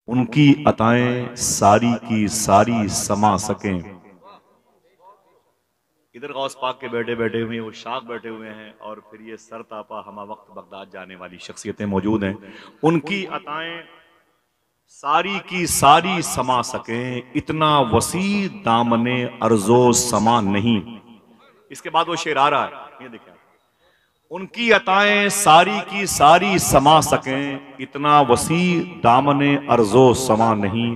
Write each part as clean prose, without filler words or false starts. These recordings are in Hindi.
उनकी अताएं सारी की सारी समा सकें। इधर गौस पाक के बेटे बैठे हुए हैं, वो शाख बैठे हुए हैं, और फिर ये सरतापा हमा वक्त बगदाद जाने वाली शख्सियतें मौजूद हैं। उनकी अताएं सारी की सारी समा सकें, इतना वसी दामने अर्जो समा नहीं। इसके बाद वो शेर आ रहा है, ये देखिए, उनकी अताएं सारी की सारी समा सकें, इतना वसी दामने अर्जो समा नहीं।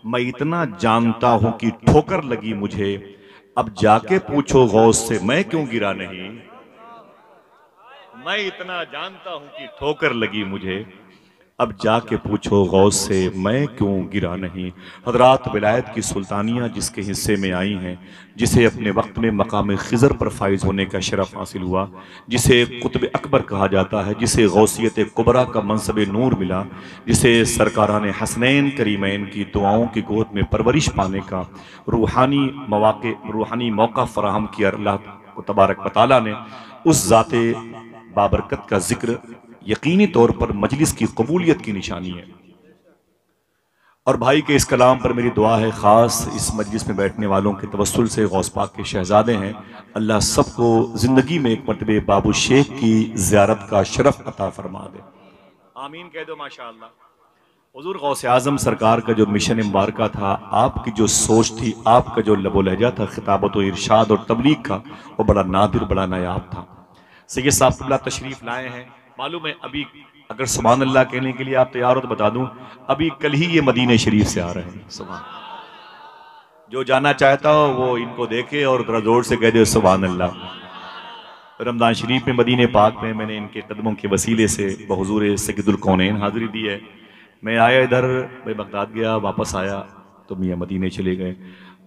मैं इतना जानता हूं कि ठोकर लगी मुझे, अब जाके पूछो गौस से मैं क्यों गिरा नहीं। मैं इतना जानता हूं कि ठोकर लगी मुझे, अब जाके पूछो गौस से मैं क्यों गिरा नहीं। हजरात, विलायत की सुल्तानियाँ जिसके हिस्से में आई हैं, जिसे अपने वक्त में मकाम खिज़र पर फाइज होने का शरफ हासिल हुआ, जिसे कुतुब अकबर कहा जाता है, जिसे गौसियत कुबरा का मनसब नूर मिला, जिसे सरकारान हसनैन करीमैन की दुआओं की गोद में परवरिश पाने का रूहानी मौका फराहम किया अल्लाह तबारक व तआला ने, उस ज़ाते बाबरकत का जिक्र यकीनी तौर पर मजलिस की कबूलियत की निशानी है। और भाई के इस कलाम पर मेरी दुआ है, ख़ास इस मजलिस में बैठने वालों के तवस्सुल से गौस पाक के शहजादे हैं, अल्लाह सबको ज़िंदगी में एक मरतबे बाबू शेख की ज़ियारत का शरफ अता फरमा दे। आमीन कह दो माशाअल्लाह। हुज़ूर गौस आज़म सरकार का जो मिशन मुबारका था, आपकी जो सोच थी, आपका जो लबो लहजा था खिताबत व इरशाद और तबलीग का, वो बड़ा नादिर, बड़ा नायाब था। सैयद साहब तशरीफ़ लाए हैं। मालूम है, अभी अगर सुभान अल्लाह कहने के लिए आप तैयार हो तो बता दूं, अभी कल ही ये मदीने शरीफ से आ रहे हैं। सुभान, जो जाना चाहता हो वो इनको देखे और जरा जोर से कह दे सुभान अल्लाह। रमजान शरीफ में मदीने पाक में मैंने इनके कदमों के वसीले से बहुज़ूर सैयदुल कौनैन हाजिरी दी है। मैं आया इधर, मैं बगदाद गया, वापस आया तो मियाँ मदीने चले गए।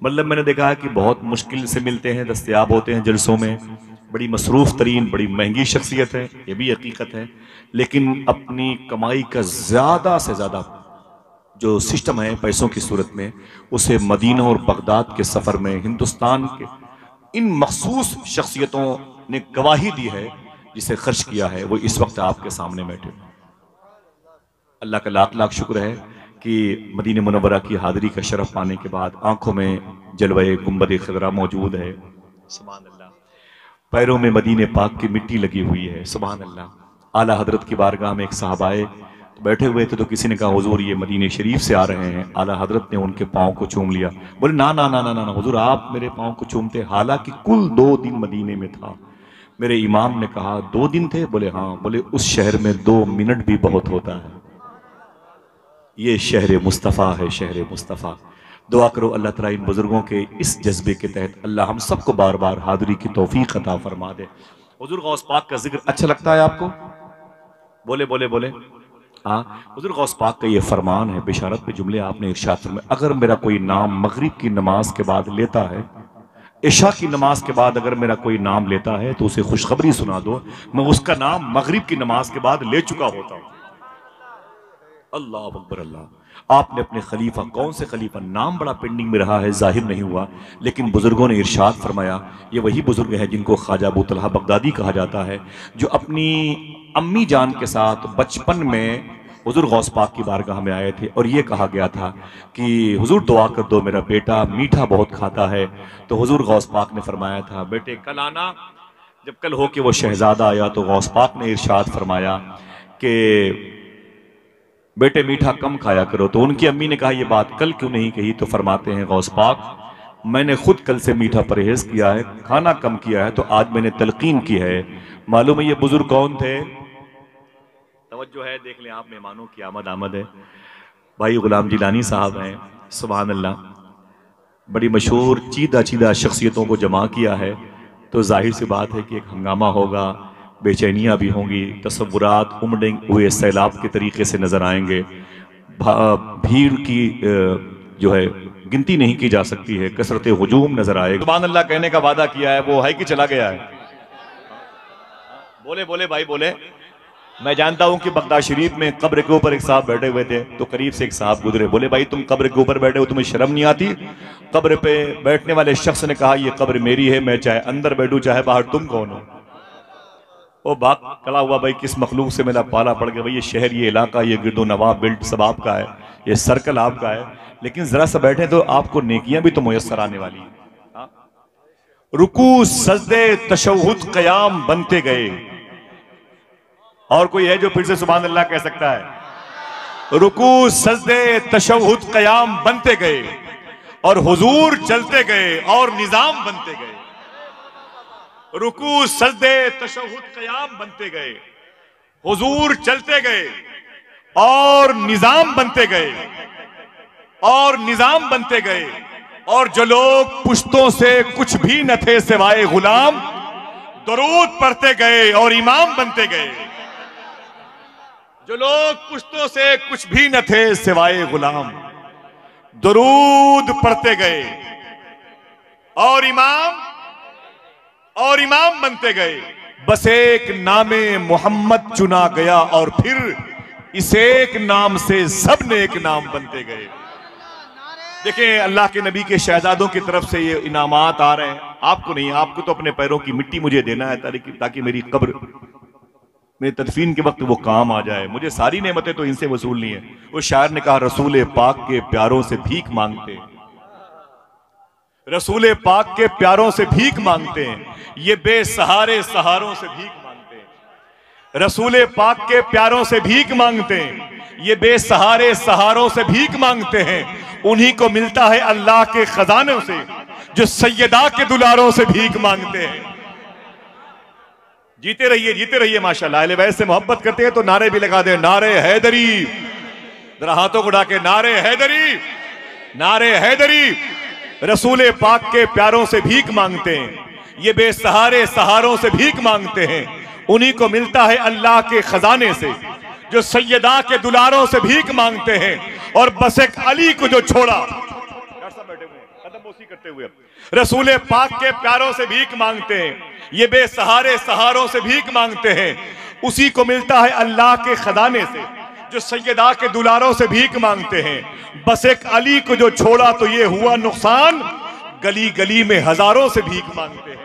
मतलब मैंने देखा है कि बहुत मुश्किल से मिलते हैं, दस्तयाब होते हैं जलसों में, बड़ी मसरूफ़ तरीन, बड़ी महंगी शख्सियत है, ये भी हकीकत है, लेकिन अपनी कमाई का ज़्यादा से ज़्यादा जो सिस्टम है पैसों की सूरत में, उसे मदीना और बगदाद के सफ़र में हिंदुस्तान के इन मखसूस शख्सियतों ने गवाही दी है, जिसे खर्च किया है, वो इस वक्त आपके सामने बैठे। अल्लाह का लाख लाख शुक्र है कि मदीना मुनव्वरा की हाज़िरी का शरफ पाने के बाद आंखों में जलवे गुंबद खज़रा मौजूद है। सुभान अल्लाह। पैरों में मदीने पाक की मिट्टी लगी हुई है। सुभान अल्लाह। आला हजरत की बारगाह में एक साहब आए तो बैठे हुए थे, तो किसी ने कहा हुजूर ये मदीने शरीफ से आ रहे हैं। आला हजरत ने उनके पाँव को चूम लिया। बोले ना ना ना ना ना हुजूर, आप मेरे पाँव को चूमते, हालांकि कुल 2 दिन मदीने में था। मेरे इमाम ने कहा 2 दिन थे? बोले हाँ। बोले उस शहर में 2 मिनट भी बहुत होता है। ये शहर मुस्तफ़ा है, शहर मुस्तफ़ा। दुआ करो अल्लाह तआला इन बुजुर्गों के इस जज्बे के तहत अल्लाह हम सबको बार बार हाज़िरी की तौफीक अता फरमा दे। हुज़ूर गौस पाक का जिक्र अच्छा लगता है आपको? बोले बोले बोले हाँ। हुज़ूर गौस पाक का ये फरमान है, बिशारत पे जुमले आपने इरशाद फरमाया, अगर मेरा कोई नाम मगरिब की नमाज के बाद लेता है, इशा की नमाज के बाद अगर मेरा कोई नाम लेता है तो उसे खुशखबरी सुना दो, मैं उसका नाम मगरिब की नमाज के बाद ले चुका होता हूँ। अल्लाह अकबर अल्लाह। आपने अपने खलीफा, कौन से खलीफा, नाम बड़ा पेंडिंग में रहा है, जाहिर नहीं हुआ, लेकिन बुजुर्गों ने इरशाद फरमाया, ये वही बुजुर्ग है जिनको ख्वाजा अबू तलहा बगदादी कहा जाता है, जो अपनी अम्मी जान के साथ बचपन में हुजूर गौस पाक की बारगाह में आए थे और ये कहा गया था कि हुजूर दुआ कर दो, मेरा बेटा मीठा बहुत खाता है। तो हुजूर गौस पाक ने फरमाया था, बेटे कल आना। जब कल हो के वो शहजादा आया तो गौस पाक ने इरशाद फरमाया कि बेटे मीठा कम खाया करो। तो उनकी अम्मी ने कहा ये बात कल क्यों नहीं कही? तो फरमाते हैं गौस पाक, मैंने खुद कल से मीठा परहेज किया है, खाना कम किया है, तो आज मैंने तलकीन की है। मालूम है ये बुजुर्ग कौन थे? तवज्जो है, देख लें आप, मेहमानों की आमद है। भाई गुलाम जिलानी साहब हैं। सुभान अल्लाह। बड़ी मशहूर चीदा चीदा शख्सियतों को जमा किया है, तो जाहिर सी बात है कि एक हंगामा होगा, बेचैनियाँ भी होंगी, तसव्वुरात उमड़े हुए सैलाब के तरीके से नजर आएंगे। भीड़ की जो है गिनती नहीं की जा सकती है, कसरत हुजूम नजर आएगा। सुभान अल्लाह कहने का वादा किया है, वो है कि चला गया है? बोले बोले भाई बोले। मैं जानता हूं कि बगदाद शरीफ में कब्र के ऊपर एक साहब बैठे हुए थे, तो करीब से एक साहब गुजरे, बोले भाई तुम कब्र के ऊपर बैठे हो, तुम्हें शर्म नहीं आती? कब्र पे बैठने वाले शख्स ने कहा ये कब्र मेरी है, मैं चाहे अंदर बैठूं चाहे बाहर, तुम कौन हो? वो बात खड़ा हुआ, भाई किस मखलूक से मेरा पाला पड़ गया, भाई ये शहर, ये इलाका, ये गिरदो नवाब बेल्ट सब आपका है, ये सर्कल आपका है, लेकिन जरा सा बैठे तो आपको नेकियां भी तो मुयस्सर आने वाली है। रुकू सजदे तशहुद क़याम बनते गए। और कोई है जो फिर से सुभान अल्लाह कह सकता है? रुकू सजदे तशहुद क़याम बनते गए और हुजूर चलते गए और निजाम बनते गए। रुकू सजदे तशहुद क़याम बनते गए, हुजूर चलते गए और निजाम बनते गए, और निजाम बनते गए। और जो लोग पुश्तों से कुछ भी न थे सिवाय गुलाम, दरूद पढ़ते गए और इमाम बनते गए। जो लोग पुश्तों से कुछ भी न थे सिवाय गुलाम, दरूद पढ़ते गए और इमाम बनते गए। बस एक नामे मोहम्मद चुना गया और फिर इस एक नाम से सब ने एक नाम बनते गए। देखें, अल्लाह के नबी के शहजादों की तरफ से ये इनामात आ रहे हैं, आपको नहीं। आपको तो अपने पैरों की मिट्टी मुझे देना है ताकि मेरी कब्र मेरी तदफीन के वक्त वो काम आ जाए। मुझे सारी नेमतें तो इनसे वसूलनी है। उस शायर ने कहा, रसूल पाक के प्यारों से भीख मांगते हैं, रसूल पाक के प्यारों से भीख मांगते हैं, ये बेसहारे सहारों से भीख मांगते हैं। रसूल पाक के प्यारों से भीख मांगते हैं, ये बेसहारे सहारों से भीख मांगते हैं। उन्हीं को मिलता है अल्लाह के खजानों से जो सैयदा के दुलारों से भीख मांगते हैं। जीते रहिए माशाल्लाह। अहले बैत से मोहब्बत करते हैं तो नारे भी लगा दे, नारे हैदरी, जरा हाथों को उठा के नारे हैदरी, नारे हैदरी। रसूल पाक के प्यारों से भीख मांगते हैं, ये बेसहारे सहारों से भीख मांगते हैं। उन्हीं को मिलता है अल्लाह के खजाने से जो सैयदा के दुलारों से भीख मांगते हैं। और बस एक अली को जो छोड़ा, बैठे हुए कदमबोसी करते हुए, रसूल पाक के प्यारों से भीख मांगते हैं, ये बेसहारे सहारों से भीख मांगते हैं। उसी को मिलता है अल्लाह के खजाने से जो सैयदा के दुलारों से भीख मांगते हैं। बस एक अली को जो छोड़ा तो ये हुआ नुकसान, गली गली में हजारों से भीख मांगते हैं।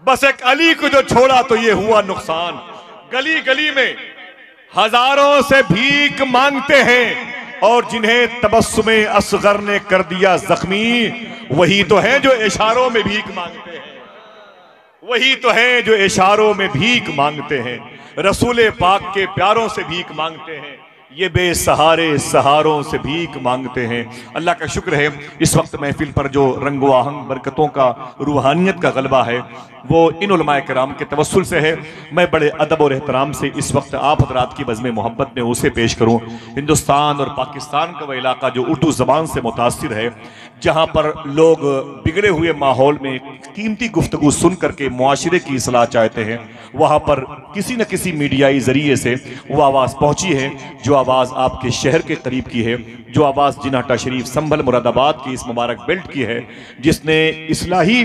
बस एक अली को जो छोड़ा तो ये हुआ नुकसान, गली गली में हजारों से भीख मांगते हैं। और जिन्हें तबस्सुमे असगर ने कर दिया जख्मी, वही तो है जो इशारों में भीख मांगते हैं, वही तो है जो इशारों में भीख मांगते हैं। रसूल पाक के प्यारों से भीख मांगते हैं, ये बेसहारे सहारों से भीख मांगते हैं। अल्लाह का शुक्र है इस वक्त महफिल पर जो रंगो आहंग बरकतों का, रूहानियत का गलबा है वो इन उलमाए किराम के तवस्सुल से है। मैं बड़े अदब और एहतराम से इस वक्त आप हज़रात की बज़्म मोहब्बत में उसे पेश करूँ। हिंदुस्तान और पाकिस्तान का वह इलाका जो उर्दू ज़बान से मुतासिर है, जहाँ पर लोग बिगड़े हुए माहौल में कीमती गुफ्तगू सुन करके मुआशरे की इस्लाह चाहते हैं, वहाँ पर किसी न किसी मीडियाई ज़रिए से वो आवाज़ पहुँची है, जो आवाज़ आपके शहर के करीब की है, जो आवाज़ जिनाटा शरीफ संभल मुरादाबाद की इस मुबारक बेल्ट की है, जिसने इस्लाही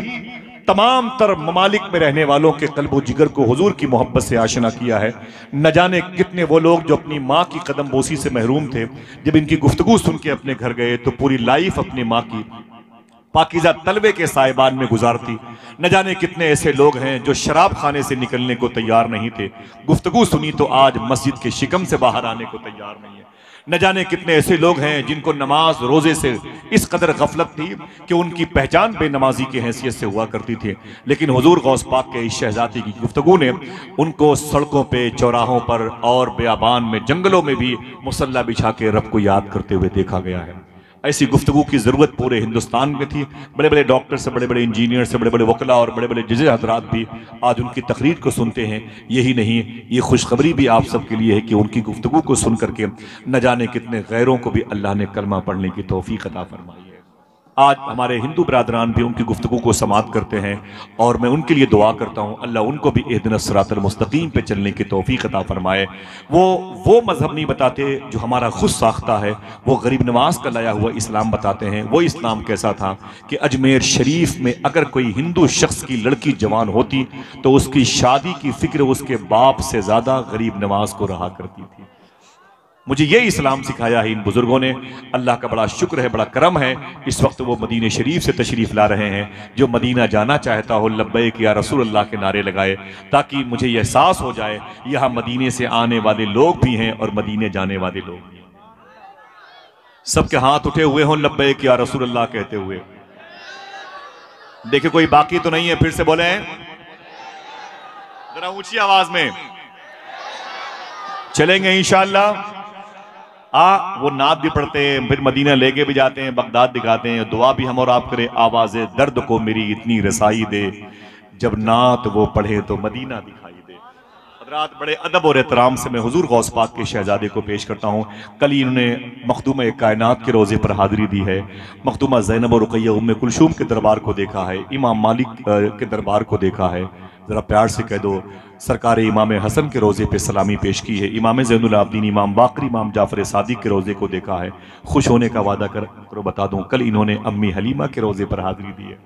तमाम तर ममालिक में रहने वालों के कल्बो जिगर को हुजूर की मोहब्बत से आशना किया है। न जाने कितने वो लोग जो अपनी माँ की कदम बोसी से महरूम थे, जब इनकी गुफ्तगू सुन के अपने घर गए तो पूरी लाइफ अपनी माँ की पाकीज़ा तलवे के साहिबान में गुजारती। न जाने कितने ऐसे लोग हैं जो शराब खाने से निकलने को तैयार नहीं थे, गुफ्तगू सुनी तो आज मस्जिद के शिकम से बाहर आने को तैयार नहीं है। न जाने कितने ऐसे लोग हैं जिनको नमाज रोजे से इस कदर गफलत थी कि उनकी पहचान बेनमाजी की हैसियत से हुआ करती थी, लेकिन हुजूर गौस पाक के इस शहजादी की गुफ्तगू ने उनको सड़कों पे, चौराहों पर और बेआबान में, जंगलों में भी मुसल्ला बिछा के रब को याद करते हुए देखा गया है। ऐसी गुफ्तगू की ज़रूरत पूरे हिंदुस्तान में थी। बड़े बड़े डॉक्टर से, बड़े बड़े इंजीनियर से, बड़े बड़े वकला और बड़े बड़े जज हजरात भी आज उनकी तकरीर को सुनते हैं। यही नहीं, ये खुशखबरी भी आप सबके लिए है कि उनकी गुफ्तगू को सुन करके न जाने कितने गैरों को भी अल्लाह ने कलमा पढ़ने की तौफीक अता फरमाई है। आज हमारे हिंदू बरादरान भी उनकी गुफ्तगू को समाअत करते हैं और मैं उनके लिए दुआ करता हूँ अल्लाह उनको भी इहदिनस सिरातल मुस्तकीम पे चलने की तौफीक अता फरमाए। वो मजहब नहीं बताते जो हमारा खुद साख्ता है, वो गरीब नवाज का लाया हुआ इस्लाम बताते हैं। वो इस्लाम कैसा था कि अजमेर शरीफ में अगर कोई हिंदू शख्स की लड़की जवान होती तो उसकी शादी की फिक्र उसके बाप से ज़्यादा गरीब नवाज को रहा करती थी। मुझे ये इस्लाम सिखाया है इन बुजुर्गों ने। अल्लाह का बड़ा शुक्र है, बड़ा करम है, इस वक्त वो मदीने शरीफ से तशरीफ़ ला रहे हैं। जो मदीना जाना चाहता हो लब्बैक या रसूल अल्लाह के नारे लगाए, ताकि मुझे यह एहसास हो जाए यहाँ मदीने से आने वाले लोग भी हैं और मदीने जाने वाले लोग भी हैं। सबके हाथ उठे हुए हों लब्बैक या रसूल अल्लाह कहते हुए। देखिए कोई बाकी तो नहीं है, फिर से बोले जरा ऊंची आवाज में। चलेंगे इंशाअल्लाह। वो नात भी पढ़ते हैं, फिर मदीना लेके भी जाते हैं, बगदाद दिखाते हैं, दुआ भी हम और आप करें, आवाज़े दर्द को मेरी इतनी रसाई दे, जब नात वो पढ़े तो मदीना दिखाई दे। हज़रात बड़े अदब और एहतराम से मैं हुजूर गौस पाक के शहजादे को पेश करता हूँ। कल ही इन्होंने मखदूम कायनात के रोज़े पर हाजिरी दी है, मखदूमा ज़ैनब और रुक़ैया उम्मे कुलसूम के दरबार को देखा है, इमाम मालिक के दरबार को देखा है। ज़रा प्यार से कह दो सरकार इमाम हसन के रोज़े पे सलामी पेश की है, इमाम ज़ैनुल आबदीन, इमाम बाक़री, इमाम जाफ़र सादिक के रोज़े को देखा है। खुश होने का वादा करो बता दूं, कल इन्होंने अम्मी हलीमा के रोज़े पर हाजिरी दी है।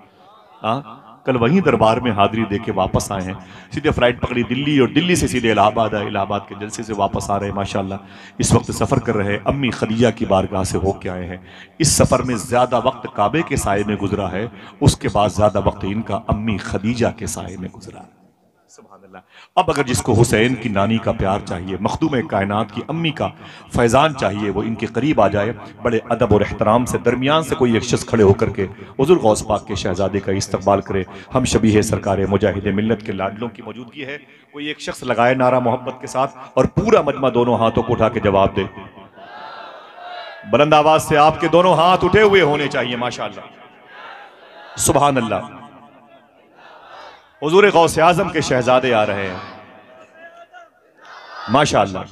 कल वहीं दरबार में हाजिरी दे के वापस आए हैं, सीधे फ्लाइट पकड़ी दिल्ली और दिल्ली से सीधे इलाहाबाद आए, इलाहाबाद के जलसे से वापस आ रहे हैं माशाल्लाह। इस वक्त सफ़र कर रहे हैं, अम्मी खदीजा की बारगाह से होके आए हैं। इस सफ़र में ज़्यादा वक्त काबे के साये में गुजरा है, उसके बाद ज़्यादा वक्त इनका अम्मी खदीजा के साये में गुजरा है। अब अगर जिसको हुसैन की नानी का प्यार चाहिए, मखदूम कायनात की अम्मी का फैजान चाहिए, वो इनके करीब आ जाए, बड़े अदब और एहतराम से दरमियान से कोई एक शख्स खड़े होकर के हुजूर गौस पाक के शहजादे का इस्तकबाल करे। हम शबीह सरकार मुजाहिद मिल्लत के लाडलों की मौजूदगी है, कोई एक शख्स लगाए नारा मोहब्बत के साथ और पूरा मजमा दोनों हाथों को उठा के जवाब दे। बुलंद आवाज से आपके दोनों हाथ उठे हुए होने चाहिए माशाअल्लाह, सुभान अल्लाह। हुजूर गौसे आजम के शहजादे आ रहे हैं माशाअल्लाह।